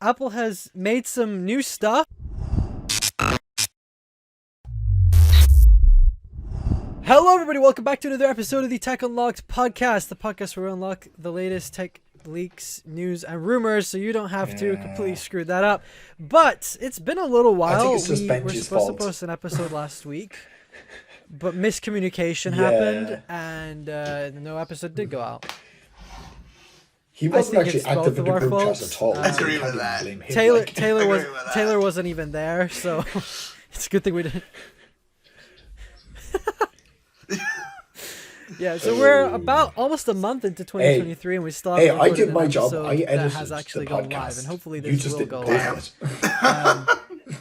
Apple has made some new stuff. Hello, everybody. Welcome back to another episode of the Tech Unlocked podcast, the podcast where we unlock the latest tech leaks, news, and rumors, so you don't have to completely screw that up. But it's been a little while. I think it's just we were Benji's supposed fault. to post an episode last week, but miscommunication happened, and no episode did go out. He wasn't think actually it's active both in the of our group chat faults. at all. I so you agree can't with even that. blame him, Taylor like- Taylor wasn't even there, so it's a good thing we didn't. Yeah, so we're about almost a month into 2023, and we still haven't Hey, I recorded did an my job. episode I that edited has actually the gone podcast. live, and hopefully You this just will didn't go post live. it.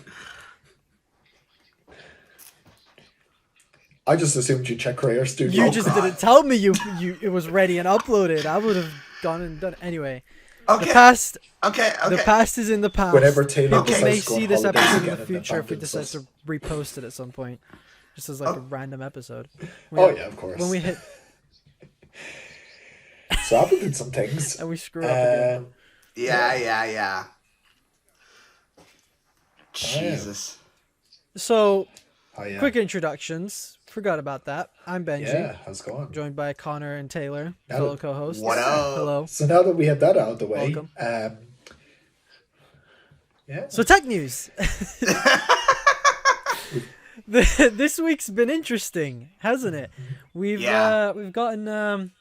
I just assumed you check Career Studio. You just didn't tell me you it was ready and uploaded. I would have gone and done it anyway. Okay. The past Okay. the past is in the past. Whenever Taylor People decides may to go on see this holidays episode in again the and future if we abandons decide us. to repost it at some point, just as like a random episode. Oh yeah, of course. When we hit So Apple did some things. and we screw up again. Yeah. Jesus. So Oh yeah. quick introductions. Forgot about that. I'm Benji, Yeah, how's it going? joined by Connor and Taylor, Now fellow that- co-hosts. What up? Hello. So now that we have that out of the way, Welcome. yeah. So tech news. This week's been interesting, hasn't it? We've gotten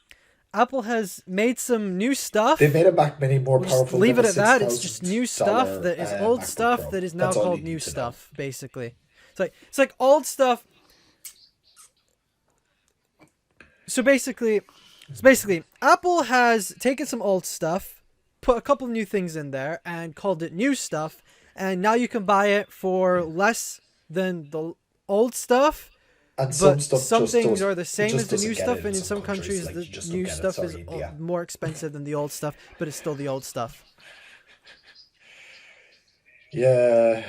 Apple has made some new stuff. They made a Mac Mini more We'll powerful. just leave it than at that. It's just new stuff $6,000 that is old MacBook stuff Pro. that is now That's all called you new need to know. stuff, basically. It's like old stuff. So basically, Apple has taken some old stuff, put a couple new things in there, and called it new stuff. And now you can buy it for less than the old stuff. And But stuff some just things doesn't- are the it same just as the new doesn't get stuff, it and in some countries like, you the just don't new get it. stuff Sorry, is India. more expensive than the old stuff, but it's still the old stuff. Yeah.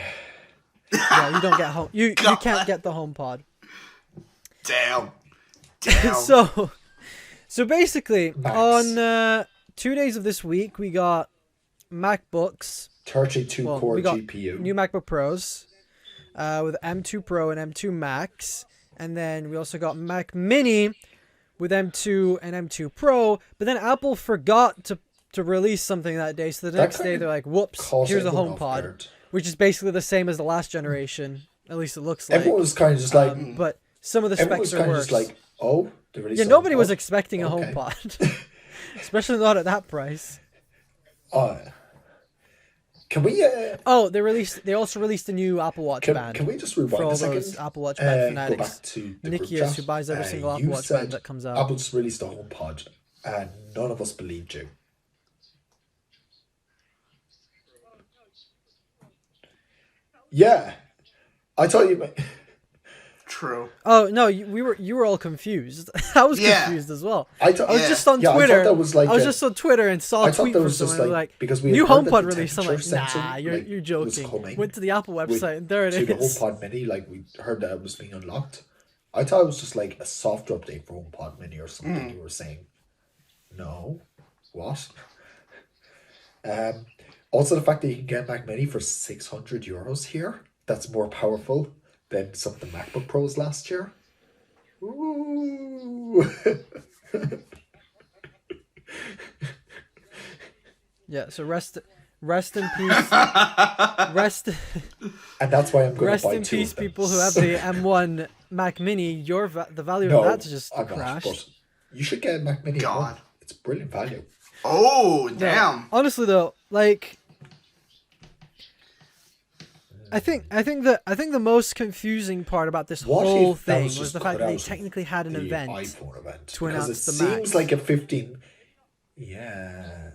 Yeah, you don't get home. You can't get the HomePod. Damn. So basically, Max. on 2 days of this week, we got MacBooks. 32 Well, core we got GPU. new MacBook Pros with M2 Pro and M2 Max, and then we also got Mac Mini with M2 and M2 Pro. But then Apple forgot to release something that day, so the That next day kind they're like, "Whoops, caught here's a everyone off HomePod," guard. which is basically the same as the last generation. At least it looks like. Everyone was kind of just like, But some of the everyone was specs are kind of worse. just like, oh, they released Yeah, a nobody was HomePod? expecting a Okay. HomePod, especially not at that price. Can we Oh, they also released a new Apple Watch band. can we just for rewind all a second? those Apple Watch band Go fanatics. back to the Nicky group is chat. who buys every single Apple You Watch said band that comes out. Apple just released a HomePod, and none of us believed you. Yeah, I thought you. True. Oh no, you were all confused. I was Yeah. confused as well. I thought I was Yeah. just on Yeah, I thought Twitter. that was like I was a- just on Twitter and saw I a thought tweet that from was just someone like because we new had heard that HomePod the release. I'm like, temperature sensor, nah, you're like, you're was joking. coming Went to the Apple with- website and there it to the is. HomePod Mini. Like we heard that it was being unlocked. I thought it was just like a soft update for HomePod Mini or something. You were saying, no, what? Also, the fact that you can get Mac Mini for €600 here, that's more powerful than some of the MacBook Pros last year. Ooh. Yeah. So rest in peace. Rest And that's why I'm going rest to buy in two peace, of them. people who have the M1 Mac Mini. The value No, of that's just I'm not, crashed. but you should get a Mac Mini. at home. God. It's brilliant value. Oh, damn. Honestly though, like I think the most confusing part about this What whole if that thing was was just the fact cut that they out of technically had an the event. iPhone event to because announce it the seems Mac. like a 15. Yeah,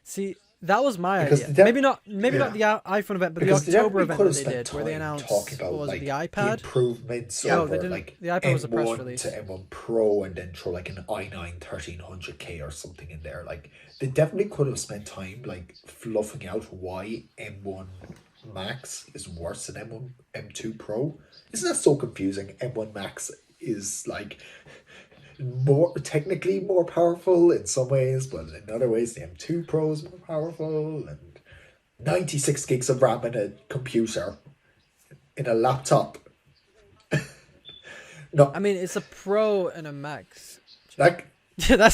See, that was my Because idea. they maybe not the iPhone event, but because the they October definitely event could that have they spent did, where they time announced talking about what was it, like the the iPad. improvements No, over they didn't. like The iPad was a press M1 release. to M1 Pro, and then throw like an i9 1300K or something in there. Like they definitely could have spent time like fluffing out why M1 Max is worse than M2 Pro. Isn't that so confusing? M1 Max is like technically more powerful in some ways, but in other ways the M2 Pro is more powerful, and 96 gigs of RAM in a computer, in a laptop. No, I mean, it's a Pro and a Max. like Yeah,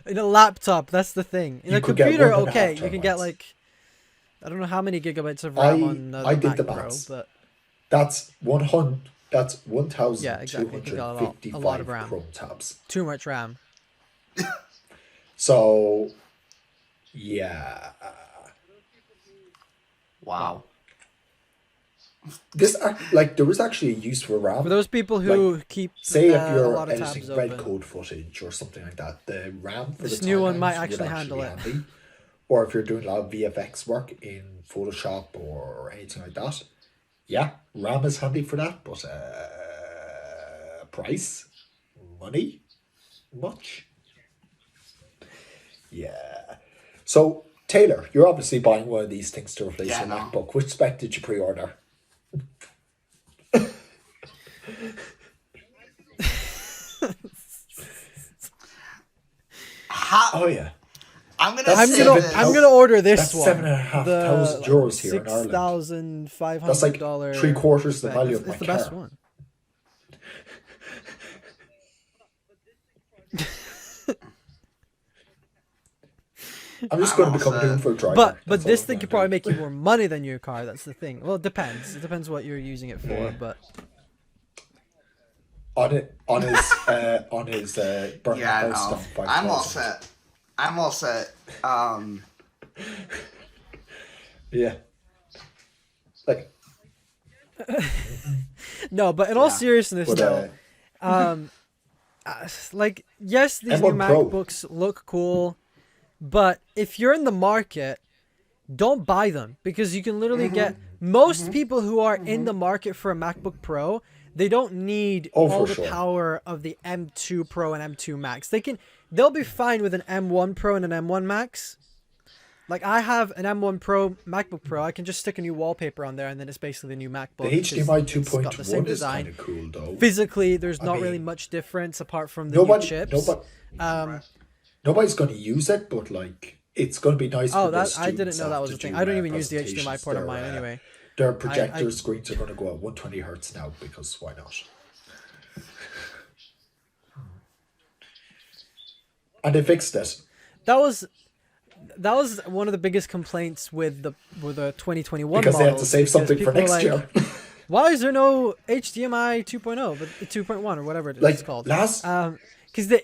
in a laptop. That's the thing. In You a could get computer, 1.5 okay, you can get terabytes. like, I don't know how many gigabytes of RAM on the I did Mac the Pro, maths. but that's 100. That's yeah, exactly. You can get a lot of 1,255 RAM. Chrome tabs. Too much RAM. So, yeah, Wow. there was actually a use for RAM. For those people who keep Say if a you're lot of editing tabs red open, code footage or something like that, the RAM for this the new one timelines might would actually handle be it. handy. Or if you're doing a lot of VFX work in Photoshop or anything like that, yeah, RAM is handy for that. But price, money, much, yeah. So Taylor, you're obviously buying one of these things to replace your MacBook. Which spec did you pre-order? Oh yeah. I'm gonna That's say I'm this. gonna order this That's one. €7,500 here in Ireland. $6,500. That's like $3/4 the value of my It's the car. best one. I'm just I'm going to all become set. an Uber driver. But That's this all thing I'm could gonna probably do. make you more money than your car. That's the thing. Well, it depends. It depends what you're using it for. But on his burning Yeah, house no. down 5,000. I'm all set. I'm all set. Yeah. Like, no. But in all Yeah. seriousness, but though, like yes, these new M1 Pro. MacBooks look cool, but if you're in the market, don't buy them because you can literally get most people who are in the market for a MacBook Pro. They don't need all for the sure. power of the M2 Pro and M2 Max. They'll be fine with an M1 Pro and an M1 Max. Like I have an M1 Pro MacBook Pro. I can just stick a new wallpaper on there, and then it's basically the new MacBook. the 'cause HDMI it's got the same 2.1 is design. kind of cool, though. Physically, there's not mean, really much difference apart from the new chips. Nobody's going to use it, but like, it's going to be nice. Oh, for their that I didn't students know that was to a thing. do, I don't even use the HDMI presentations. port on mine anyway. Their projector screens are going to go at 120 hertz now because why not? And they fixed it. That was one of the biggest complaints with the 2021 Because they had to models, save because something for people were next like, year. Why is there no HDMI 2.0, but 2.1 or whatever it's Like, called? last- Because they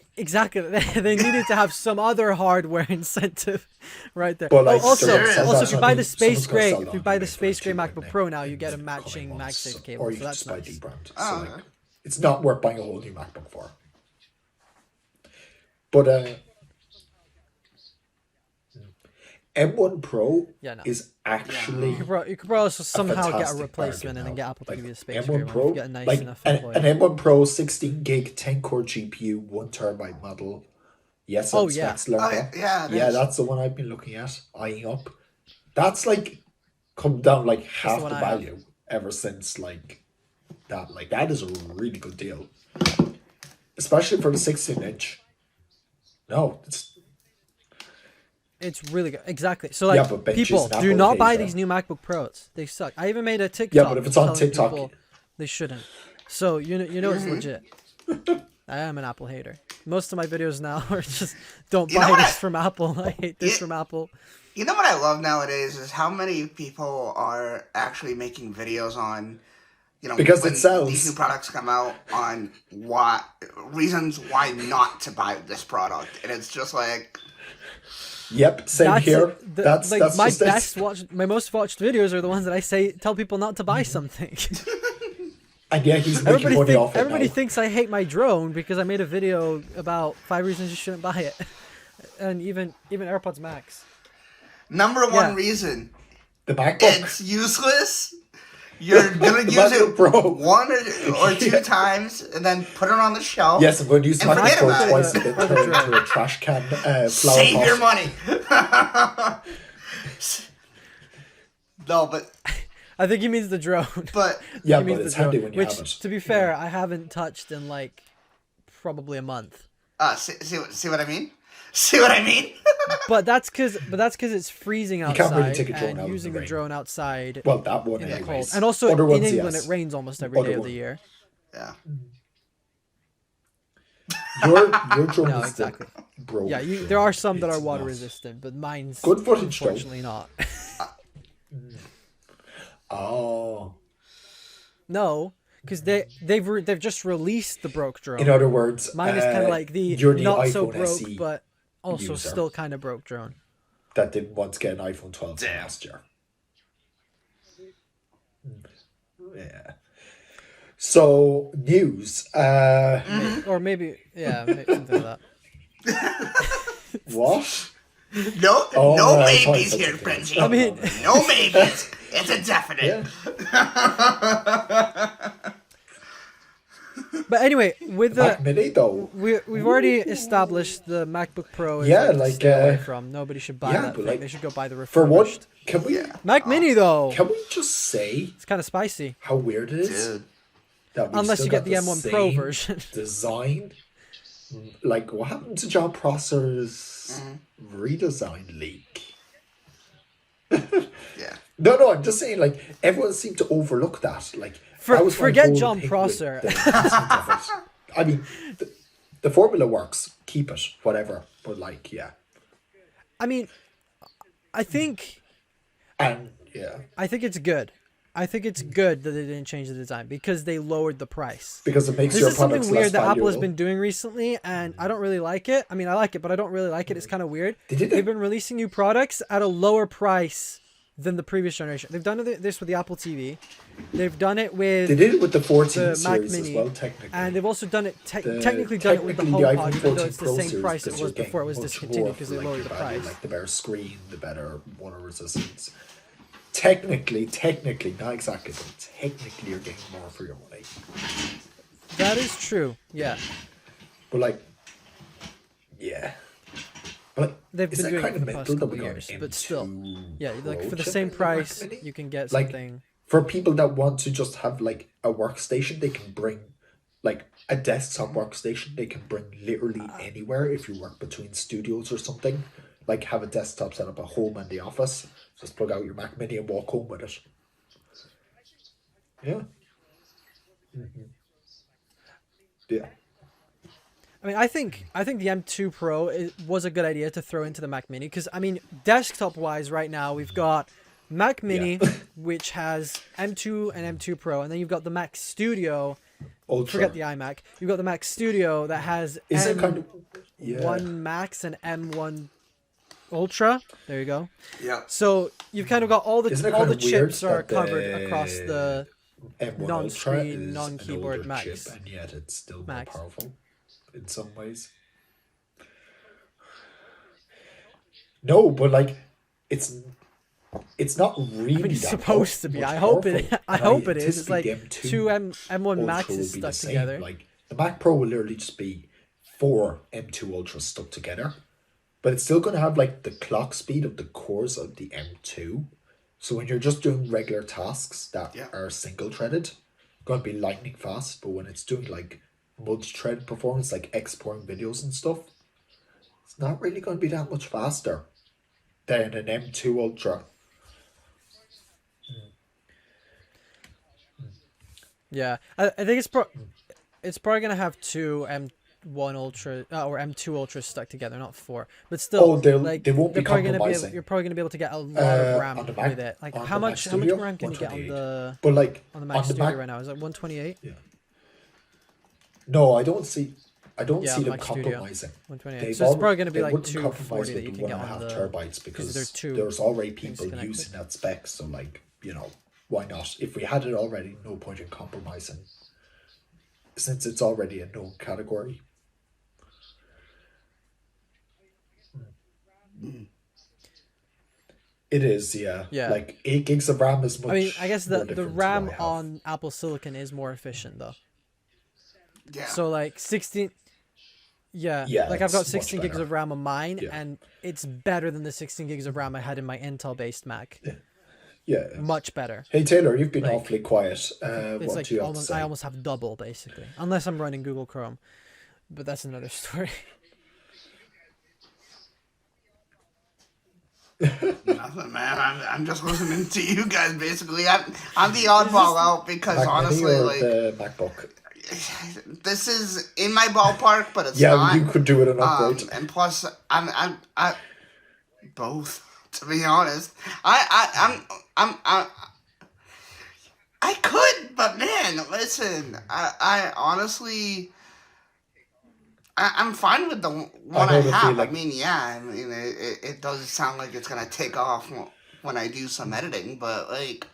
needed to have some other hardware incentive right there. But, like, also, seriously, if you buy the someone's Space gonna Gray, sell if it you on buy the eBay for Space Gray $2 MacBook now Pro now, you in get a the matching coming months, MagSafe cable, or you so can that's just buy nice. D-brand. Oh, So like, okay. it's not worth buying a whole new MacBook for. But M1 Pro Yeah, no. is actually You could probably also somehow get a fantastic replacement and then bargain get now. Apple to Like, give you a Space M1 Gray one Pro, if you get a nice like enough an employee. M1 Pro 16 gig 10 core GPU 1 terabyte model. Yes, Oh, on yeah. specs level. Oh, yeah, it yeah, is. that's the one I've been looking at, eyeing up. That's like come down like half one the I have. value ever since like that. Like that is a really good deal, especially for the 16-inch. No, It's really good. Exactly. So Yeah, like but benches people and do Apple not buy hater. these new MacBook Pros. They suck. I even made a TikTok. Yeah, but if it's on telling TikTok- people they shouldn't. So you know it's legit. I am an Apple hater. Most of my videos now are just don't You know buy what this from Apple. I hate this Yeah. from Apple. You know what I love nowadays is how many people are actually making videos on, Because it when sells. these new products come out, on reasons why not to buy this product, and it's just like, yep, same here. That's like that's my just it. best watched, my most watched videos are the ones that I tell people not to buy something. And yeah, he's making money off it Everybody now. thinks I hate my drone because I made a video about 5 reasons you shouldn't buy it, and even AirPods Max. number one Yeah. reason, The MacBook. it's useless. You're gonna The use MacBook it Pro. one or two times, and then put it on the shelf. Yes, I'm going to use And my forget MacBook about it. twice and then turn it into a trash can flower Save pot. your money. No, but I think he means the drone. but Yeah, He means but the it's handy drone, when you which, have it. to be fair, I haven't touched in like probably a month. See what I mean? See what I mean? But that's because it's freezing outside can't really take a drone and out in using the the rain. drone outside Well, that one in the cold. anyways. And also Other in ones, England yes. it rains almost every day Other of one. the year. Yeah. Your drone No, is exactly. the broke Yeah, drone. there are some that It's are water not. resistant, but mine's Good footage, though. unfortunately not. Oh. No, because they've just released the broke drone. In other words, Mine is kind of like the you're the not so iPhone broke, SE but also user. still kind of broke drone. that didn't want to get an iPhone 12 Damn. last year. Yeah. So news. Or maybe something like that. What? No, Oh, no I thought maybes you here, said something else. Benji. I mean, No maybes. It's a definite. Yeah. but anyway, with Mac the Mini though. we've already established the MacBook Pro is Yeah, like, to like, stay away from. Nobody should buy yeah, that but, thing. like, They should go buy the For refurbished. what? Can we? Mac Mini though, Can we just say it's kind of spicy. how weird it is? Dude. That we Unless still you get got the M1 Pro same version. design. Like, what happened to John Prosser's redesign leak? Yeah. No, I'm just saying, like, everyone seemed to overlook that. Like, that was my forget whole John thing Prosser. with the announcement of it. I mean, the formula works. Keep it, whatever. But, like, yeah. I mean, I think And, yeah. it's good. I think it's good that they didn't change the design because they lowered the price. Because it makes This your is something products weird less that Apple has valuable. been doing recently, and I don't really like it. I mean, I like it, but I don't really like it. It's kind of weird. They've been releasing new products at a lower price than the previous generation. They've done this with the Apple TV. They've done it with They did it with the 14 the Mac series Mini, as well, technically. and they've also done it The- technically done it with the technically, HomePod, iPhone even though 14 it's the Pro same series, price it because was you're before it was getting much discontinued more because for, they like, lowered your the value, price. Like the better screen, the better water resistance. Technically, not exactly, but technically you're getting more for your money. That is true. Yeah, But like, yeah. But like, they've is been that doing kind it of for the past mental that couple we got years, an but still, M2 yeah, like Pro for the chip same in the Mac price, Mini? you can get Like, something. for people that want to just have like a workstation, they can bring like a desktop workstation. They can bring literally anywhere if you work between studios or something. Like have a desktop set up at home and the office. Just plug out your Mac Mini and walk home with it. Yeah. Yeah. I mean, I think the M2 Pro was a good idea to throw into the Mac Mini because I mean, desktop wise, right now we've got Mac Mini, which has M2 and M2 Pro, and then you've got the Mac Studio. Ultra. Forget the iMac. You've got the Mac Studio that has Is it M1 kind of yeah. Max and M1 Ultra. There you go. Yeah. So you've kind of got all Isn't the it all kind the of weird chips are that covered the across the M1 non-screen, Ultra is non-keyboard an older Macs. chip, and yet it's still Macs. more powerful in some ways. No, but like it's not really. I mean, it's that supposed to be. much I hope it. powerful, I and hope it is. It's like anticipate the two M2 M1 Ultra Maxes will be the stuck same. together. Like the Mac Pro will literally just be 4 M2 Ultras stuck together, but it's still going to have like the clock speed of the cores of the M2. So when you're just doing regular tasks that are single threaded, going to be lightning fast. But when it's doing like multi-thread performance, like exporting videos and stuff, it's not really going to be that much faster than an M2 Ultra. Yeah, I think it's probably gonna have two M1 Ultra or M2 Ultras stuck together, not 4. But still, Oh, they won't be they're probably compromising. you're probably gonna be able to get a lot of RAM on the Mac- with it. Like on how the Mac much Studio, RAM can you get on 128. But like the Mac Studio right now? Is it 128? Yeah. No, I don't see Yeah, them the Mac Studio. compromising. 128. They've So it's alre- probably gonna be they like wouldn't 240 compromise that with you the can get on 1.5 the terabytes because there's two there's already things people connected. using that spec. So like, you know, why not? If we had it already, no point in compromising. Since it's already a known category. It is, yeah. Yeah. Like 8 gigs of RAM is much. I mean, I guess more the different to RAM what I have. on Apple Silicon is more efficient though. Yeah. So like 16. Yeah, Yeah, like I've got it's much 16 gigs better. of RAM on mine, Yeah. and it's better than the 16 gigs of RAM I had in my Intel-based Mac. Yeah. Much better. Hey Taylor, you've been Like, awfully quiet. It's What like do you have to almost, say? I almost have double basically, unless I'm running Google Chrome. but that's another story. Nothing, man. I'm just listening to you guys. Basically, I'm the oddball out because Mac honestly, Mini or like the MacBook? this is in my ballpark, but it's Yeah, not. you could do it an upgrade. And plus, I both. To be honest, I could, but man, listen, I honestly. I'm fine with the one I the have. feeling. I mean, yeah, I mean, it does sound like it's gonna take off when I do some editing, but like,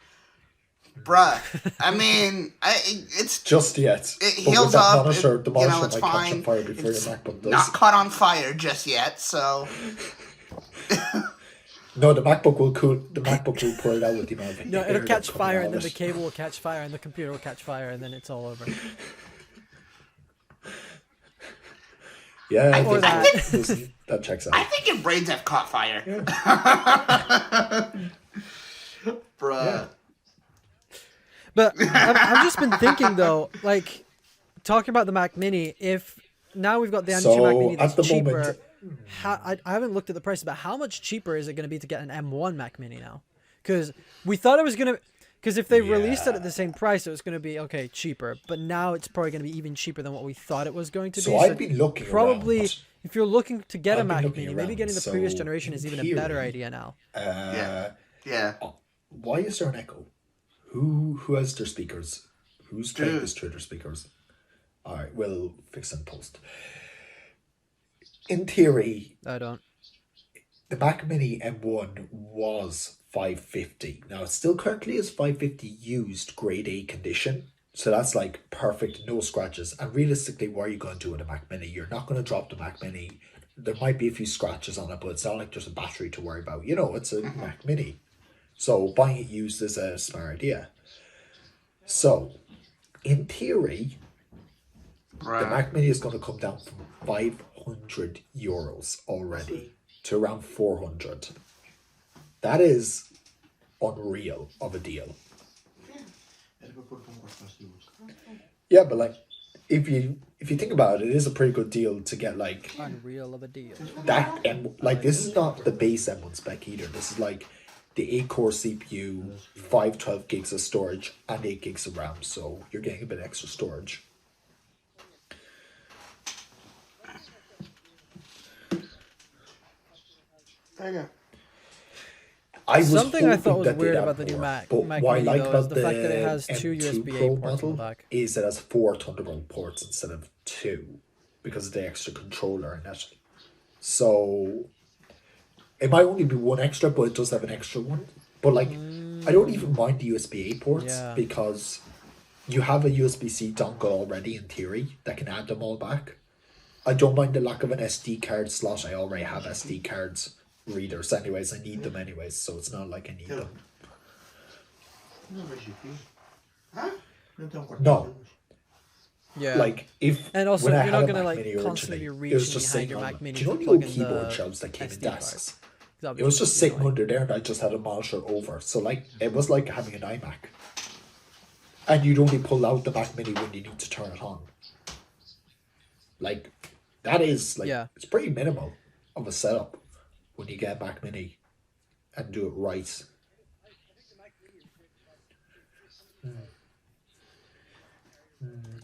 bruh, I mean, it's Just yet. it But heals with that up. monitor, the You know, monitor it's might catch on fine. fire before It's your MacBook does. not caught on fire just yet, so No, the MacBook will cool. The MacBook will pour it out with the amount of No, air it'll that's catch coming fire, out and then of the it. cable will catch fire, and the computer will catch fire, and then it's all over. Yeah, I Or think that. listen, that checks I out. think your brains have caught fire, bruh. Yeah. But I've just been thinking though, like talking about the Mac Mini. If now we've got the M2 Mac Mini So that's at the cheaper, moment, I haven't looked at the price, but how much cheaper is it going to be to get an M1 Mac Mini now? Because we thought it was gonna. Because if they released it at the same price, it was going to be okay cheaper. But now it's probably going to be even cheaper than what we thought it was going to be. so I've been looking probably around. if you're looking to get a I've been Mac looking Mini, maybe around, getting the previous so generation is in even a better theory, idea now. Yeah. Why is there an echo? Who has their speakers? Who's playing Dude. this through their speakers? All right, we'll fix it in post. In theory, I don't. the Mac Mini M1 was 550. Now it still currently is 550 used grade A condition. So that's like perfect, no scratches. And realistically, what are you going to do with a Mac Mini? You're not going to drop the Mac Mini. There might be a few scratches on it, but it's not like there's a battery to worry about. You know, it's a Mac Mini. So buying it used is a smart idea. So, in theory, the Right. Mac Mini is going to come down from €500 already to around 400. That is unreal of a deal. Yeah, but like, if you think about it, it is a pretty good deal to get like Unreal of a deal. that like this is not the base M1 spec either. This is like the 8-core CPU, 512 gigs of storage, and 8 gigs of RAM. So you're getting a bit extra storage. There you go. I was Something I hoping thought was that they'd weird add about the new more, Mac but Mac what I Mini, like though, about is the fact that it has two M2 USB-A Pro ports on model the back. is it has 4 Thunderbolt ports instead of 2 because of the extra controller in it. So it might only be one extra, but it does have an extra one. But like, I don't even mind the USB-A ports Yeah. because you have a USB-C dongle already in theory that can add them all back. I don't mind the lack of an SD card slot. I already have SD cards readers anyways. I need them anyways, so it's not like I need them. No, Yeah. like if And also, when I you're had not a gonna, Mac like, Mini constantly originally, it was reaching just behind sitting your on Mac them. Mini Do you know to the plug old in keyboard the shelves that came in SD desks? That'd It was be just sitting annoying. under there, and I just had a monitor over. So like it was like having an iMac, and you'd only pull out the Mac Mini when you need to turn it on. Like that is like Yeah. it's pretty minimal of a setup when you get a Mac Mini and do it right.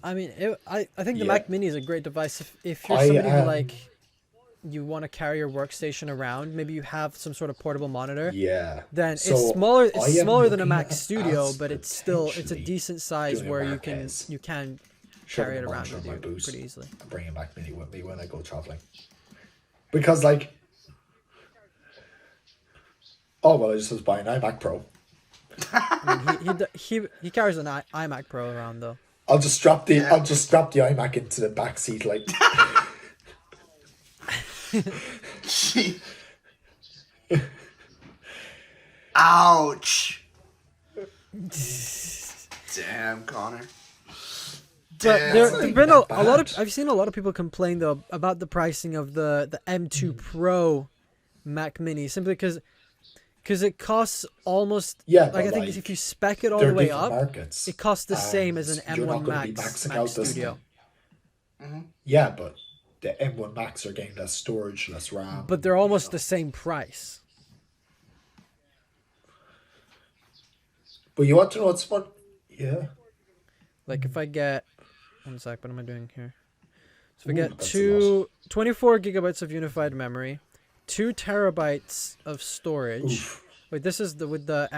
I mean, I think the Yeah. Mac Mini is a great device if you're I somebody who am- like you want to carry your workstation around. Maybe you have some sort of portable monitor. Yeah. Then So it's smaller. I It's am smaller than a looking Mac at Studio, us but it's a potentially decent size doing a where Marquez. you can Shoving carry it the around monitor with in my you boots pretty easily. and bring a Mac Mini with me when I go traveling. Because like, oh well, I just was buying an iMac Pro. I mean, he carries an iMac Pro around though. I'll just strap the iMac into the back seat like. Ouch. Damn, But Connor. there, Damn. there've been a that lot of bad. I've seen a lot of people complain though about the pricing of the M2 Pro Mac Mini simply because it costs almost Yeah, like I but, think like, if you spec it all They're the way different up, markets. it costs the same and as an you're not M1 gonna be Max maxing Mac out this Studio. thing. Yeah, but the M1 Max are getting less storage, less RAM. But they're almost the same price. But you want to know what's fun? Yeah. Like if I get, one sec, what am I doing here? So if I Ooh, get that's a lot. 24 gigabytes of unified memory, 2 terabytes of storage. Oof. Wait, this is with the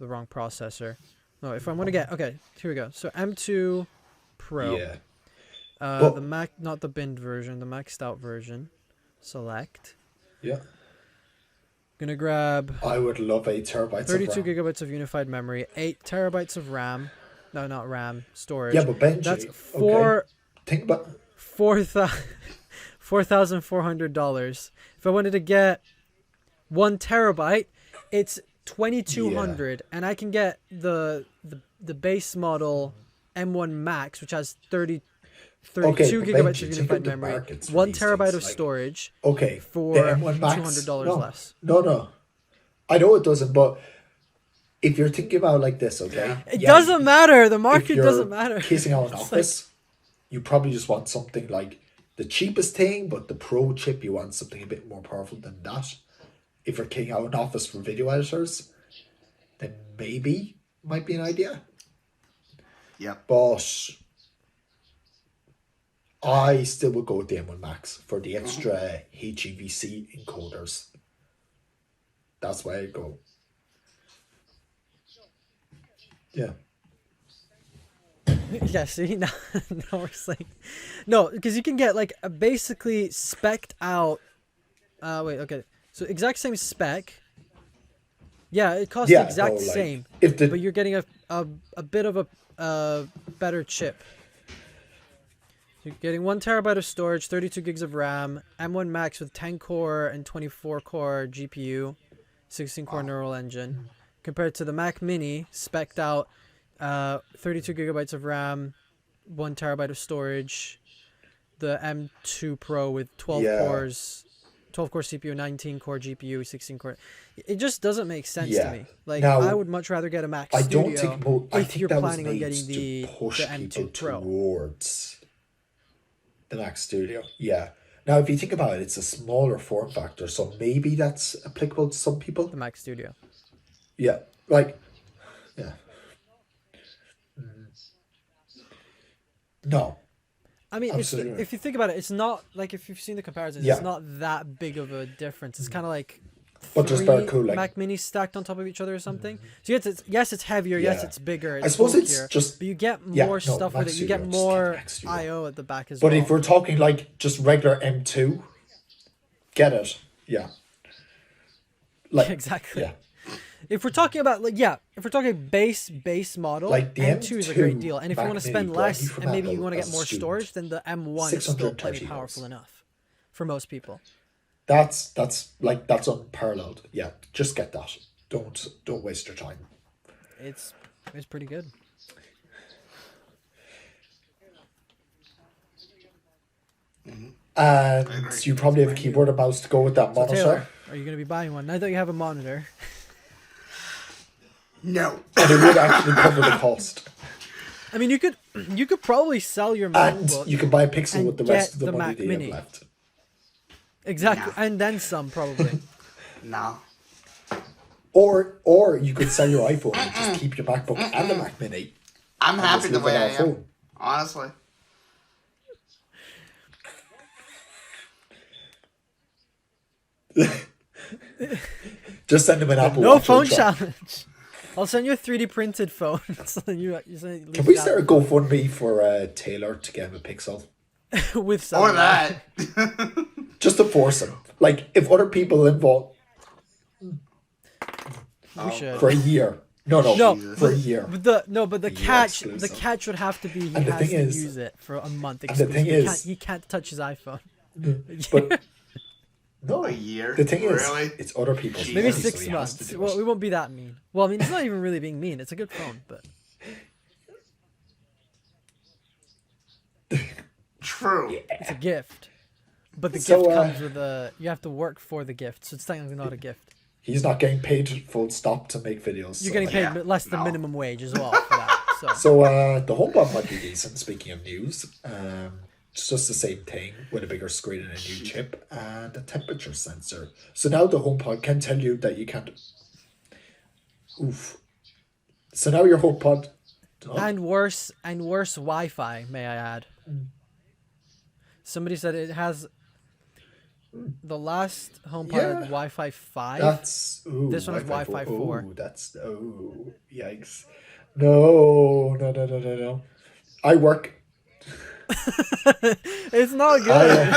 wrong processor. No, if I want to get, okay, here we go. So M2 Pro. Yeah. The Mac, not the binned version, the maxed out version. Select. Yeah. Gonna grab I would love 8 terabytes 32 of RAM. gigabytes of unified memory, 8 terabytes of RAM. No, not RAM, storage. Yeah, but Benji, That's okay. Think about $4,400. If I wanted to get 1 terabyte, it's 2,200, and I can get the base model M1 Max, which has 32 Okay, but gigabytes Benji, of think unified of the memory, markets for 1 these terabyte things, of like- storage Okay, for the M1 Max, $200 less. No. I know it doesn't, but if you're thinking about it like this, okay? It Yeah, doesn't matter. The if market you're doesn't matter. casing out an It's like- office, you probably just want something like the cheapest thing, but the pro chip, you want something a bit more powerful than that. If you're casing out an office for video editors, then maybe might be an idea. Yep. But I still would go with the M1 Max for the extra HEVC encoders. That's why I'd go. Yeah. Yeah, see, now we're saying no, because you can get like a basically specced out. Wait, okay, so exact same spec. Yeah, it costs the exact same, if the but you're getting a bit of a better chip. You're getting 1 terabyte of storage, 32 gigs of RAM, M1 Max with 10 core and 24 core GPU, 16 core neural engine, compared to the Mac Mini specced out. 32 gigabytes of RAM, 1 terabyte of storage, the M2 Pro with 12 cores, 12 core CPU, 19 core GPU, 16 core. It just doesn't make sense to me. Like, Now, I would much rather get a Mac I Studio don't think I if think you're that was planning on made getting the to push M2 people Pro. towards the Mac Studio. Yeah. Now, if you think about it, it's a smaller form factor, so maybe that's applicable to some people. The Mac Studio. Yeah. Like, yeah. No. I mean, Absolutely. if you think about it, it's not like if you've seen the comparisons, Yeah. it's not that big of a difference. It's kind of like But just very 3 cool, like- Mac Minis stacked on top of each other or something. So yes, it's heavier. Yes, Yeah. it's bigger. I suppose it's bulkier, just- but you get yeah, more no, stuff Mac with it. You get Studio, just more get Mac Studio. I/O at the back as But well. if we're talking like just regular M2, get it. Yeah. Like, Exactly. Yeah. If we're talking about if we're talking base model, Like the M2 is a great M2 deal. And if you Mac want to Mini, spend brand new less from and maybe you Apple want to as get a more student, storage, then the M1 is still 630 plenty powerful euros. enough for most people. That's unparalleled. Yeah, just get that. Don't waste your time. It's pretty good. And you probably have a keyboard and mouse to go with that So monitor. Taylor, are you going to be buying one now that you have a monitor? No. And it would actually cover the cost. I mean, you could probably sell your And MacBook. you can buy a Pixel and with the rest get of the the money Mac that you Mini. have left. Exactly, Nah. and then some probably. No. Or you could sell your iPhone and just keep your MacBook and the Mac Mini. I'm and happy just the live way I without am. phone. Honestly. Just send them an Apple No Watch phone Ultra. challenge. I'll send you a 3D printed phone. So Can we start a GoFundMe for Taylor to get him a Pixel? with some Or that. Just to force him. Like, if other people involved We should. for a year. No, No, for a year. But the Yeah, catch exclusive. would have to be he And the has thing to is- use it for a month. and the thing exclusive. is- He can't touch his iPhone. But no, A year? The thing is, Really? it's other people's Maybe money, so 6 he has to months. do Well, it. we won't be that mean. Well, I mean, it's not even really being mean. It's a good phone, but True. it's a gift. But the So, gift comes with you have to work for the gift, so it's technically not a gift. He's not getting paid full stop to make videos. You're so, getting like, paid Yeah, less than no. minimum wage as well for that. So the HomePod might be decent. Speaking of news, it's just the same thing with a bigger screen and a new chip and a temperature sensor. So now the HomePod can tell you that you can't. Oof. So now your HomePod. Oh, And worse Wi-Fi, may I add. Somebody said it has. The last HomePod had Yeah. Wi-Fi 5. that's This one has Wi-Fi 4. Ooh, that's yikes! No. I work. It's not good.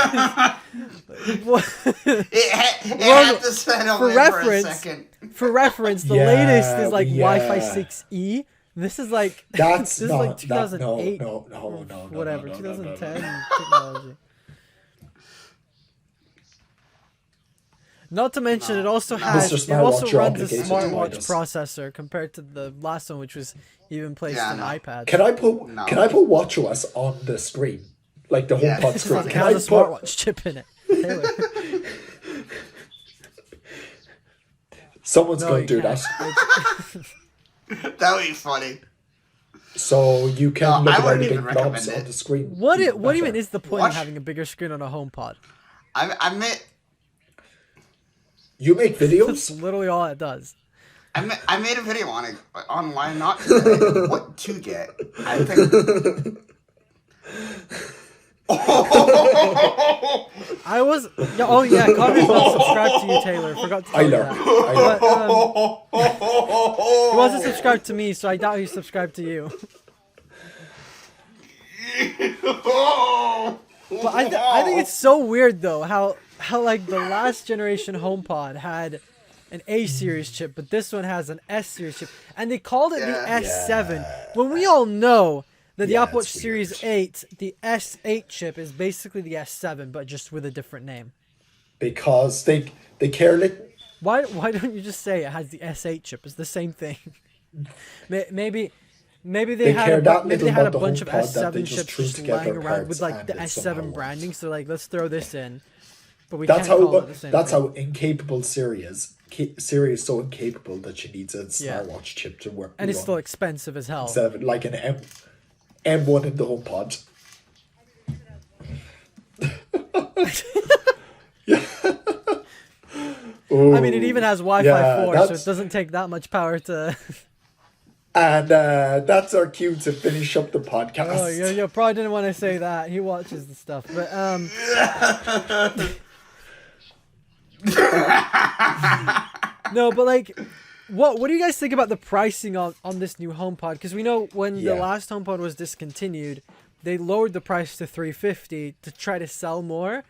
It had to spin away for a reference, second. For reference, the Yeah, latest is like yeah. Wi-Fi 6E. This is like That's this not is like 2008. no, Whatever, no, 2010 technology. Not to mention, it also has Mr. it also Smartwatch, your runs a application smartwatch minus. processor compared to the last one, which was even placed Yeah, in no. iPads. Can I put No. WatchOS on the screen, like the Yeah. HomePod It screen? Can I has a put? smartwatch chip in it. Taylor. Someone's No, going you to do can't. that, That would be funny. so you can No, look I at all wouldn't the even big knobs recommend on it. the screen. What Better. even is the point Watch- of having a bigger screen on a HomePod? I made You make That's videos? literally all it does. I made a video on it on why not to get, what to get. I think. I was oh yeah, Connor's not subscribed to you, Taylor. Forgot to tell I you learned. that. But, he wasn't subscribed to me, so I doubt he's subscribed to you. But I think it's so weird though how like the last generation HomePod had an A series chip, but this one has an S series chip, and they called it the Yeah. S7. When we all know that the Yeah, Apple Watch it's Series weird. 8, the S8 chip is basically the S7, but just with a different name. Because they care Why don't you just say it has the S8 chip? It's the same thing. Maybe They had care a that maybe little they had a about the bunch of HomePod that they S7 just chips threw just together lying around with parts like the and it S7 somehow branding. So like, let's throw this in, but we That's can't call it how the same that's thing. how incapable Siri is. Siri is so incapable that she needs a Yeah. smartwatch chip to work. And it's run still expensive as hell. instead of like an M1 in the HomePod. I mean, it even has Wi-Fi Yeah, 4, so it that's- doesn't take that much power to. And that's our cue to finish up the podcast. Oh, you probably didn't want to say that. He watches the stuff, but no, but like, what do you guys think about the pricing on this new HomePod? Because we know when the Yeah. last HomePod was discontinued, they lowered the price to $350 to try to sell more.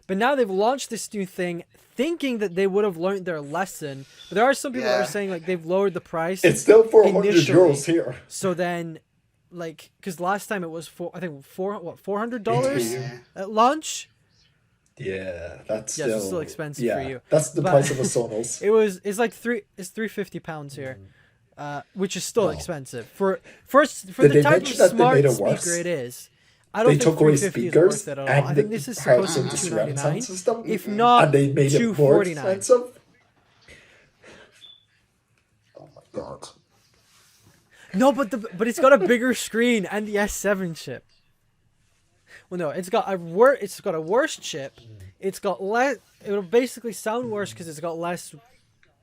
But now they've launched this new thing, thinking that they would have learned their lesson. But there are some people that are Yeah. saying like they've lowered the price. It's still 400 Initially. euros here. So then, like, because last time it was $400 Yeah. at launch. Yeah, that's Yes, still it's still expensive yeah, for you. That's the But- price of a Sonos. It's like £350 here, which is still No. expensive for Did the they type of mention that they smart made it speaker worse? it is. I don't They think took away 350 is speakers worth it at all. and I think this is parts supposed to of be the surround $299, sound system, if not and they made it more $249. expensive. Oh my god! No, but it's got a bigger screen and the S7 chip. Well, no, it's got a worse chip. It's got less. It'll basically sound worse because it's got less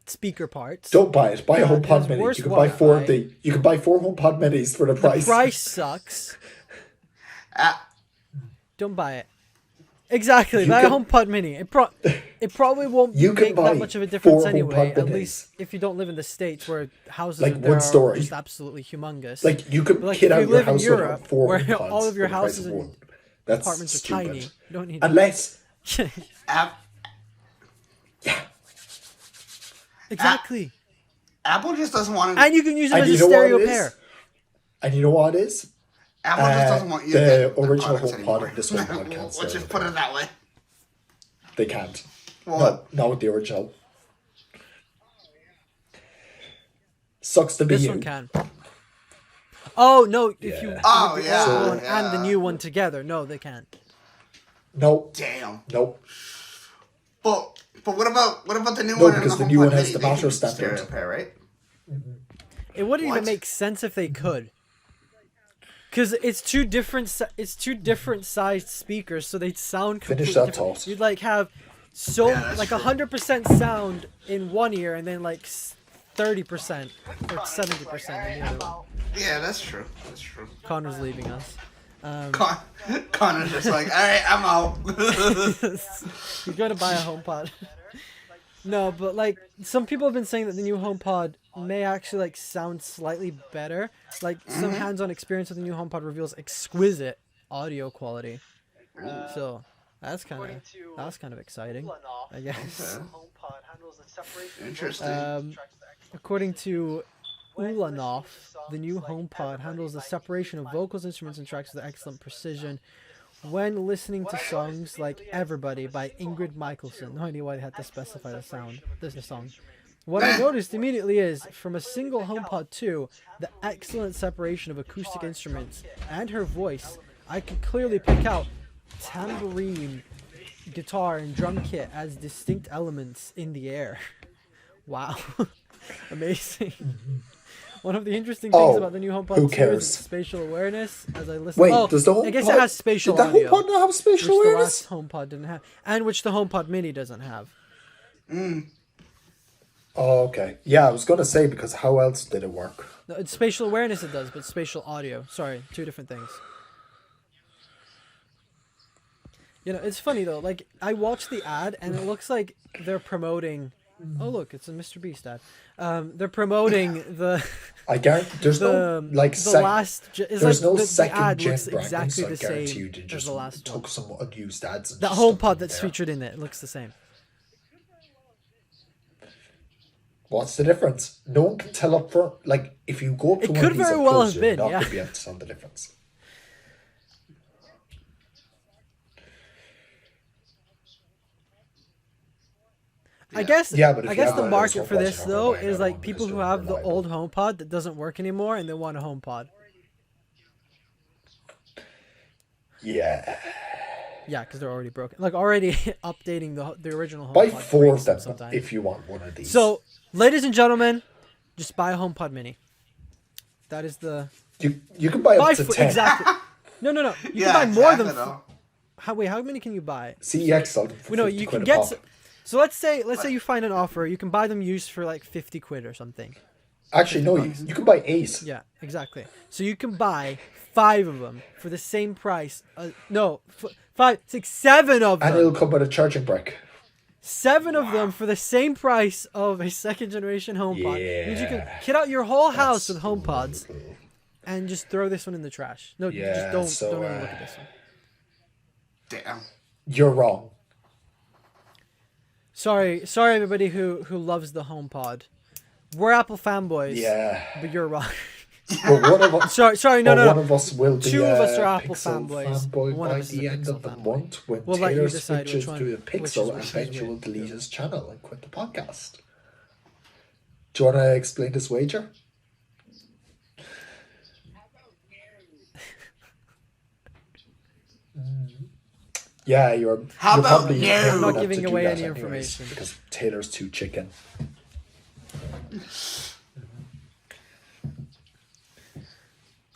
speaker parts. Don't buy it. Buy a Yeah, it HomePod has Mini. worse You can buy four of Wi-Fi. the. You can buy 4 HomePod Minis for the The price. price sucks. Ah, Don't buy it. Exactly. You Buy can- a HomePod Mini. It probably won't You can make buy that much of a difference 4 anyway. HomePod At Minis. least if you don't live in the States where houses Like in there one are story. just absolutely humongous. Like you could But, like, kit if out you your live in house Europe, with 4 where HomePods all of your for the price houses of and one. That's apartments are stupid. tiny. You don't need. Unless Exactly. Apple just doesn't want to. And you can use them And as you a know what stereo it is? pair. And you know what it is? Apple just doesn't want you to the get the original products HomePod anymore. and this HomePod can't Let's stereo just put pair. it that way. They can't. What? No, not with the original. Sucks to be This you. one can. Oh no! If you Yeah. put Oh, the yeah, old one and yeah. the new one together, no, they can't. No, Damn. no. But what about the new No, one? and because the HomePod new one has Mini? the They Matter can standard. stereo pair, right? It wouldn't even What? make sense if they could. Because it's two different sized speakers, so they sound completely Finish that different. thought. You'd like have that's true. 100% sound in one ear, and then like 30% or 70% in the other one. Yeah, that's true. That's true. Connor's leaving us. Connor's just like, all right, I'm out. He's going to buy a HomePod. No, but like some people have been saying that the new HomePod may actually like sound slightly better. Like some hands-on experience with the new HomePod reveals exquisite audio quality. So that's kind of exciting, I guess. Interesting. According to Ulanov, the new HomePod handles the separation of vocals, instruments, and tracks with excellent precision. When listening to songs like Everybody by Ingrid Michaelson, no idea why they had to specify the song. What I noticed immediately is, from a single HomePod 2, the excellent separation of acoustic instruments and her voice, I could clearly pick out tambourine, guitar, and drum kit as distinct elements in the air. Wow. Amazing. One of the interesting things about the new HomePod 2 is its spatial awareness. As I listen, Wait, does the HomePod? I guess it has spatial did the audio, HomePod not have spatial which awareness? the last HomePod didn't have, and which the HomePod Mini doesn't have. Oh, okay. Yeah, I was gonna say, because how else did it work? No, it's spatial awareness it does, but spatial audio. Sorry, two different things. You know, it's funny though. Like I watched the ad, and it looks like they're promoting. Oh look, it's a Mr. Beast ad. They're promoting the. I guarantee there's no like there's no second gen branding, exactly so I the guarantee same you they as just the last one. took some unused ads. And That just stuck HomePod them that's there. featured in it looks the same. What's the difference? No one can tell up front. Like if you go up to It one could of these very up well close, have you're been, not yeah. gonna be able to tell the difference. I guess. Yeah, but if I you guess have the one of those market for HomePods, this you're not though gonna buy is another like one people because who they're have the reliable. old HomePod that doesn't work anymore and they want a HomePod. Yeah. Yeah, because they're already broken. Like already updating the original HomePod. Buy 4 breaks of them sometimes. if you want one of these. So, ladies and gentlemen, just buy a HomePod Mini. That is the you can buy up to 10. exactly. No. You Yeah, can buy more than. exactly, though. How many can you buy? CEX sold them for No, 50 you quid can a get. pop. So let's say you find an offer. You can buy them used for like 50 quid or something. Actually, no, you can buy 8. Yeah, exactly. So you can buy 5 of them for the same price. No, 5, 6, 7 of And it'll them. come with a charging brick. 7 of them for the same price of a second generation HomePod. Means you can Yeah. kit out your whole house That's with HomePods brutal. and just throw this one in the trash. No, you Yeah, just so, don't even look at this one. Damn. You're wrong. Sorry everybody who loves the HomePod. We're Apple fanboys. Yeah. But you're wrong. But one of us, Sorry, no. one of us will be 2 of us are a Apple Pixel fanboys. fanboy One of by us is the a end Pixel of the fanboy. month when We'll let you Taylor decide switches which to the one- which Pixel is and which. Benji will delete his channel and quit the podcast. Do you want to explain this wager? Yeah, you're. How you're about probably you? gonna I'm not have giving to do away that any anyways, information. because Taylor's too chicken.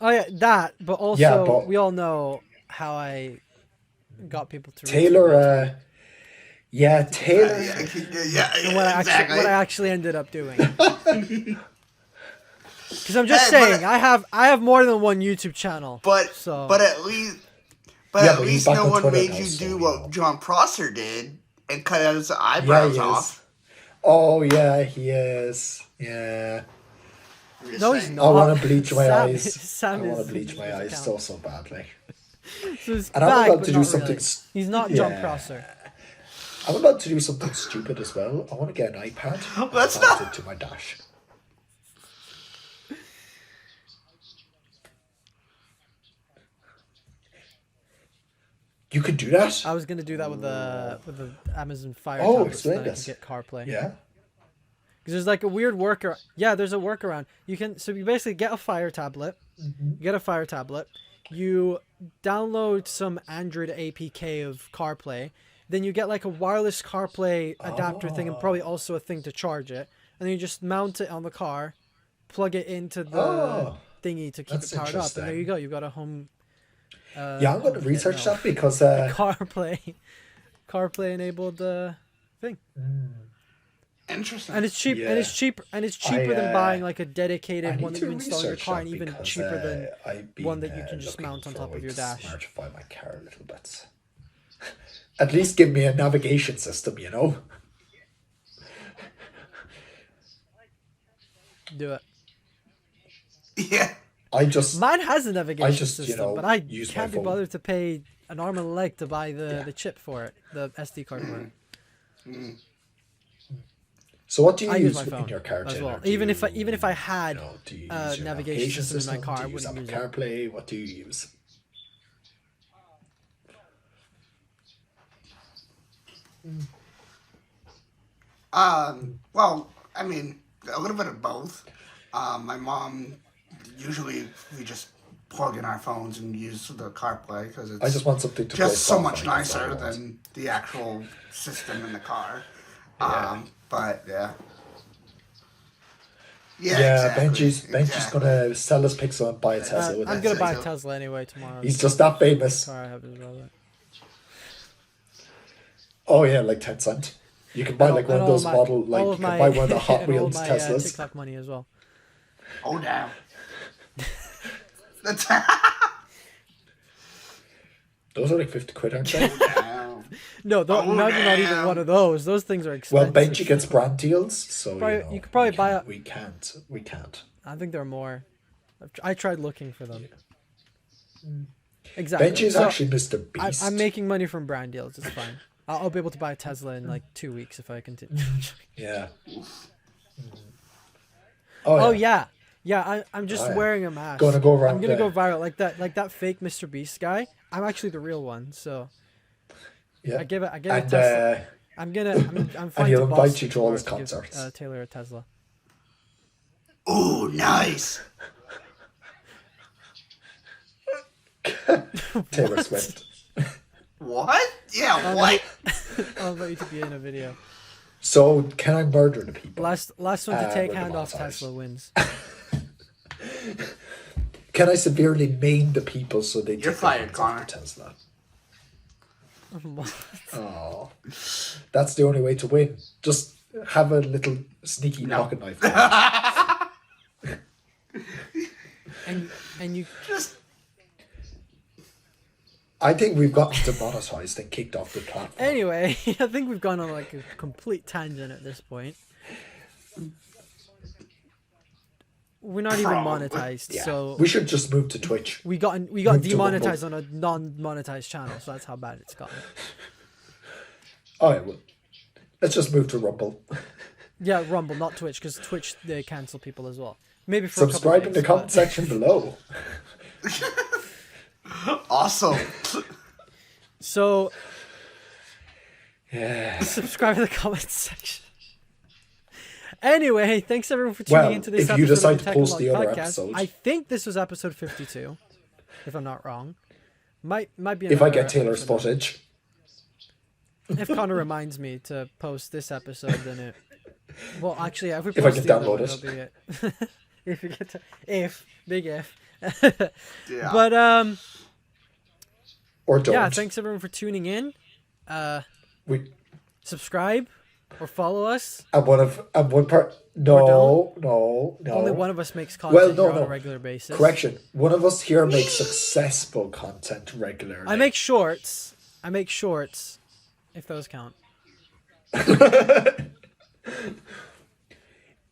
Oh yeah, that. But also, Yeah, but- we all know how I got people to Taylor, retweet Taylor. Yeah, and what exactly. I actually ended up doing. Because I'm just Hey, but- saying, I have more than one YouTube channel. But So- at least Yeah, at but he's least back no on one Twitter made now, you so do you what know. John Prosser did and cut out his Yeah, eyebrows he is. off. Oh yeah, he is. Yeah. I'm just No, he's saying. not. I want to bleach my Sam- eyes. Sam I want is- to bleach my is eyes account. so badly. So he's And I'm back, about but to do not something. really. He's not John Yeah. Prosser. I'm about to do something stupid as well. I want to get an iPad. and Let's mount not- it to my dash. You could do that. I was gonna do that with the Amazon Fire Oh, tablet so explain that I this. could get CarPlay. Yeah. Because there's like a weird workaround. Yeah, there's a workaround. You basically get a Fire tablet. Mm-hmm. You get a Fire tablet. You download some Android APK of CarPlay. Then you get like a wireless CarPlay adapter thing and probably also a thing to charge it. And then you just mount it on the car, plug it into the thingy to keep That's it powered up, and there you interesting. go. You've got a home. Yeah, I'm going to HomeKit, research no. that because CarPlay enabled thing, Interesting. and it's cheap, and yeah, it's cheap, and it's cheaper than buying like a I dedicated one need that to you install in your research car, that and even because cheaper than I've one been that you can just looking mount on for a top way of your to dash. smartify my car a little bit. At least give me a navigation system, you know? Do it. Yeah. Mine has a I navigation just, system, but I use my can't be phone. bothered to pay an arm and a leg to buy Yeah. the chip for it, the SD card for it. So what do you I use use my in phone your car, as Taylor? well. Do Even if I you had do you a use your navigation system in my car, Do I you use wouldn't Apple use it. CarPlay? What do you use? Well, I mean, a little bit of both. My mom, usually we just plug in our phones and use the CarPlay because I it's just want something to play just so Spotify. much That's all I nicer want. than the actual system in the car. Yeah. But yeah. Yeah, exactly. Benji's Exactly. gonna sell his Pixel and buy a Tesla with I'm it. gonna buy a so. Tesla anyway tomorrow. He's just that famous. car I have as well. Oh yeah, like 10 cent. You can buy like one of those model, like all you of can my, buy one of the Hot and all Wheels my Teslas. TikTok money as well. Oh damn. That's Those are like 50 quid, aren't they? damn. No, not even damn. one of those. Those things are Well, expensive. Benji gets brand deals, so You could probably buy we can't. I think there are more. I tried looking for them. Exactly. Benji's So, actually Mr. Beast. I'm making money from brand deals. It's fine. I'll be able to buy a Tesla in like 2 weeks if I continue. Yeah. Oh yeah. I'm just Oh, yeah. wearing a mask. Gonna go around I'm gonna there. go viral like that fake Mr. Beast guy. I'm actually the real one. So Yeah. I give it a And Tesla. I'm flying he'll to invite Boston you to all his tomorrow to give, concerts. Taylor a Tesla. Ooh, nice. Taylor Swift. What? Yeah, what? I'll invite you to be in a video. So can I murder the people? Last one to take we're hand off demonetized. Tesla wins. Can I severely maim the people so they You're take their fired, hands off Connor. the Tesla? Oh, that's the only way to win. Just have a little sneaky pocket knife. and you Just I think we've gotten demonetized and kicked off the platform. anyway, I think we've gone on like a complete tangent at this point. We're not even Probably. monetized, Yeah, so we should just move to Twitch. we got Move to demonetized on a non-monetized channel, so that's how bad it's gotten. Oh yeah, well, let's just move to Rumble. Yeah, Rumble, not Twitch, because Twitch they cancel people as well. Maybe for Subscribe a in couple the comment days, section below. awesome. So Yeah. subscribe in the comments section. Anyway, thanks everyone for tuning Well, into this if episode you decide of to the post Tech the Vlog other podcast. episode. I think this was episode 52, if I'm not wrong. Might be. If I another get Taylor's episode. footage. If Connor reminds me to post this episode, then it. Well, actually, if we If I post can the other download one, it. it'll be it. If you get to big if. Yeah. But Or don't. yeah, thanks everyone for tuning in. We, Subscribe or follow us. and one part. No. Only one of us makes content here on a regular basis. Correction. One of us here makes successful content regularly. I make shorts. If those count.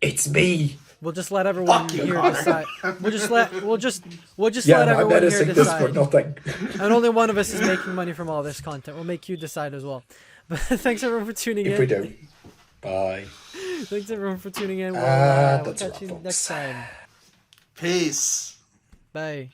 It's me. We'll just let everyone Fuck you, here Connor. decide. We'll just Yeah, let no, I'm everyone here menacing this for decide. nothing. And only one of us is making money from all this content. We'll make you decide as well. But thanks everyone for tuning in. If we do. Bye. Thanks everyone for tuning in. We'll That's catch you right, next folks. time. Peace. Bye.